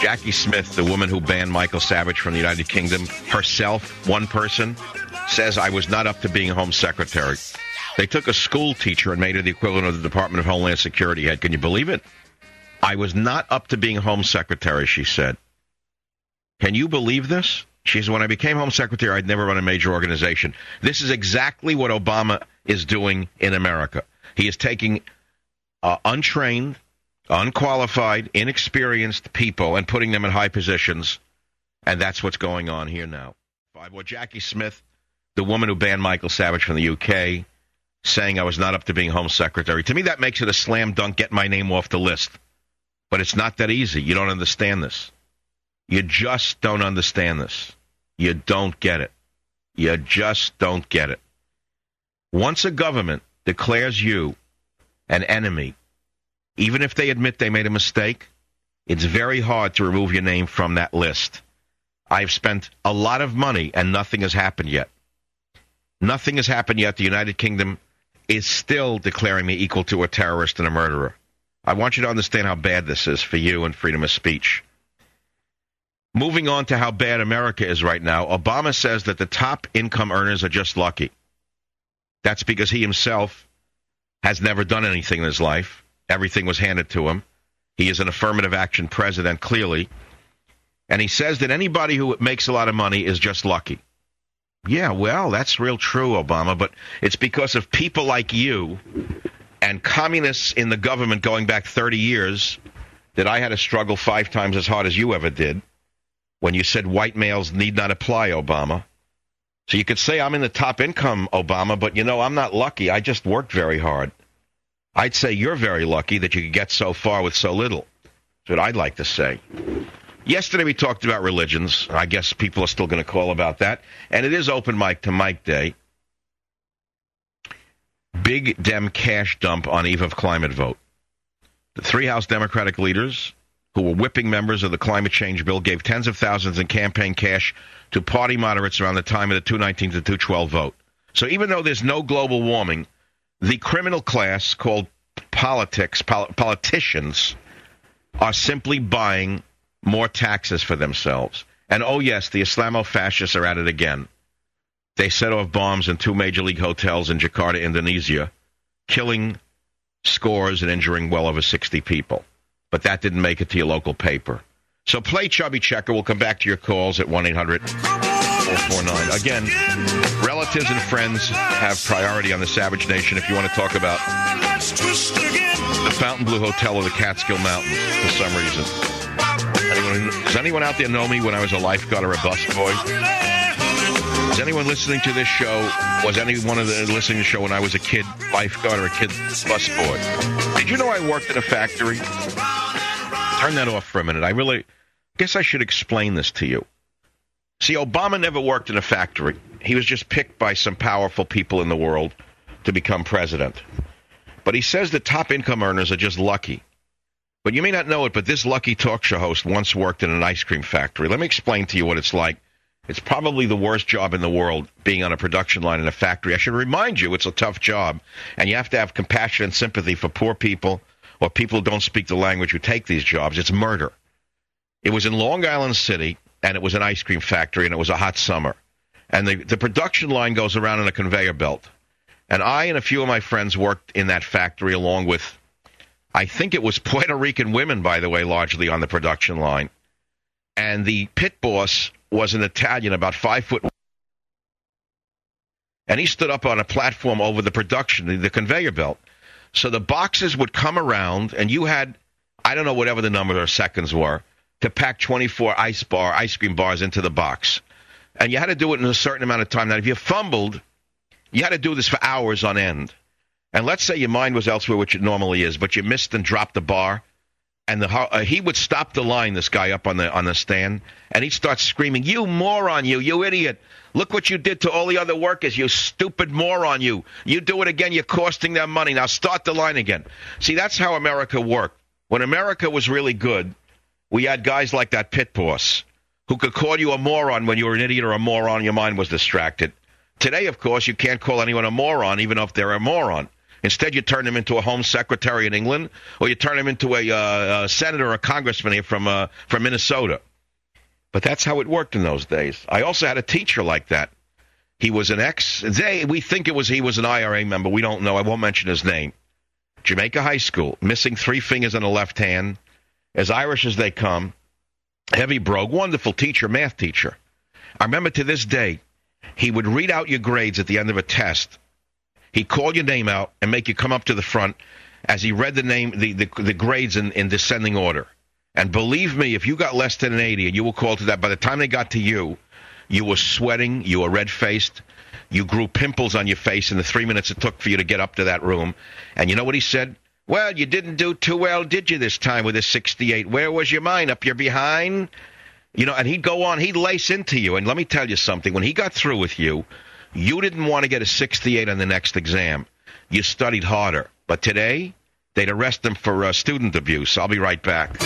Jackie Smith, the woman who banned Michael Savage from the United Kingdom, herself, one person, says, I was not up to being Home Secretary. They took a school teacher and made her the equivalent of the Department of Homeland Security head. Can you believe it? I was not up to being Home Secretary, she said. Can you believe this? She said, when I became Home Secretary, I'd never run a major organization. This is exactly what Obama is doing in America. He is taking untrained, unqualified, inexperienced people and putting them in high positions, and that's what's going on here now. Well, Jackie Smith, the woman who banned Michael Savage from the UK, saying I was not up to being Home Secretary. To me, that makes it a slam dunk, get my name off the list. But it's not that easy. You don't understand this. You just don't understand this. You don't get it. You just don't get it. Once a government declares you an enemy, even if they admit they made a mistake, it's very hard to remove your name from that list. I've spent a lot of money and nothing has happened yet. Nothing has happened yet. The United Kingdom is still declaring me equal to a terrorist and a murderer. I want you to understand how bad this is for you and freedom of speech. Moving on to how bad America is right now, Obama says that the top income earners are just lucky. That's because he himself has never done anything in his life. Everything was handed to him. He is an affirmative action president, clearly. And he says that anybody who makes a lot of money is just lucky. Yeah, well, that's real true, Obama, but it's because of people like you and communists in the government going back 30 years that I had to struggle 5 times as hard as you ever did when you said white males need not apply, Obama. So you could say I'm in the top income, Obama, but, you know, I'm not lucky. I just worked very hard. I'd say you're very lucky that you could get so far with so little. That's what I'd like to say. Yesterday we talked about religions. I guess people are still going to call about that. And it is open mic to Mike Day. Big Dem cash dump on eve of climate vote. The 3 House Democratic leaders who were whipping members of the climate change bill gave tens of thousands in campaign cash to party moderates around the time of the 219 to 212 vote. So even though there's no global warming, the criminal class called politicians are simply buying more taxes for themselves. And oh yes, the Islamo-fascists are at it again. They set off bombs in 2 major league hotels in Jakarta, Indonesia, killing scores and injuring well over 60 people. But that didn't make it to your local paper. So play Chubby Checker. We'll come back to your calls at 1-800-449. Again, relatives and friends have priority on the Savage Nation if you want to talk about the Fontainebleau Hotel or the Catskill Mountains for some reason. Does anyone out there know me when I was a lifeguard or a busboy? Is anyone listening to this show? Was anyone listening to the show when I was a kid lifeguard or a kid busboy? Did you know I worked in a factory? Turn that off for a minute. I guess I should explain this to you. See, Obama never worked in a factory. He was just picked by some powerful people in the world to become president. But he says the top income earners are just lucky. But you may not know it, but this lucky talk show host once worked in an ice cream factory. Let me explain to you what it's like. It's probably the worst job in the world, being on a production line in a factory. I should remind you, it's a tough job, and you have to have compassion and sympathy for poor people or people who don't speak the language who take these jobs. It's murder. It was in Long Island City, and it was an ice cream factory, and it was a hot summer. And the production line goes around in a conveyor belt. And I and a few of my friends worked in that factory along with, I think it was Puerto Rican women, by the way, largely on the production line. And the pit boss was an Italian, about 5 foot. And he stood up on a platform over the production, the conveyor belt. So the boxes would come around, and you had, I don't know, whatever the number of seconds were, to pack 24 ice cream bars into the box. And you had to do it in a certain amount of time. Now, if you fumbled, you had to do this for hours on end. And let's say your mind was elsewhere, which it normally is, but you missed and dropped the bar. And he would stop the line, this guy up on the stand, and he'd start screaming, "You moron, you idiot. Look what you did to all the other workers, you stupid moron, you. You do it again, you're costing them money. Now start the line again." See, that's how America worked. When America was really good, we had guys like that pit boss who could call you a moron when you were an idiot or a moron, your mind was distracted. Today, of course, you can't call anyone a moron, even if they're a moron. Instead, you turn him into a home secretary in England, or you turn him into a senator or a congressman here from Minnesota. But that's how it worked in those days. I also had a teacher like that. He was an we think he was an IRA member. We don't know. I won't mention his name. Jamaica High School, missing 3 fingers on the left hand, as Irish as they come, heavy brogue, wonderful teacher, math teacher. I remember to this day, he would read out your grades at the end of a test. He'd call your name out and make you come up to the front as he read the name, the grades in descending order. And believe me, if you got less than an 80 and you were called to that, by the time they got to you, you were sweating, you were red-faced, you grew pimples on your face in the 3 minutes it took for you to get up to that room. And you know what he said? Well, you didn't do too well, did you, this time with a 68? Where was your mind? Up your behind? You know, and he'd go on, he'd lace into you. And let me tell you something. When he got through with you, you didn't want to get a 68 on the next exam. You studied harder. But today, they'd arrest him for student abuse. I'll be right back.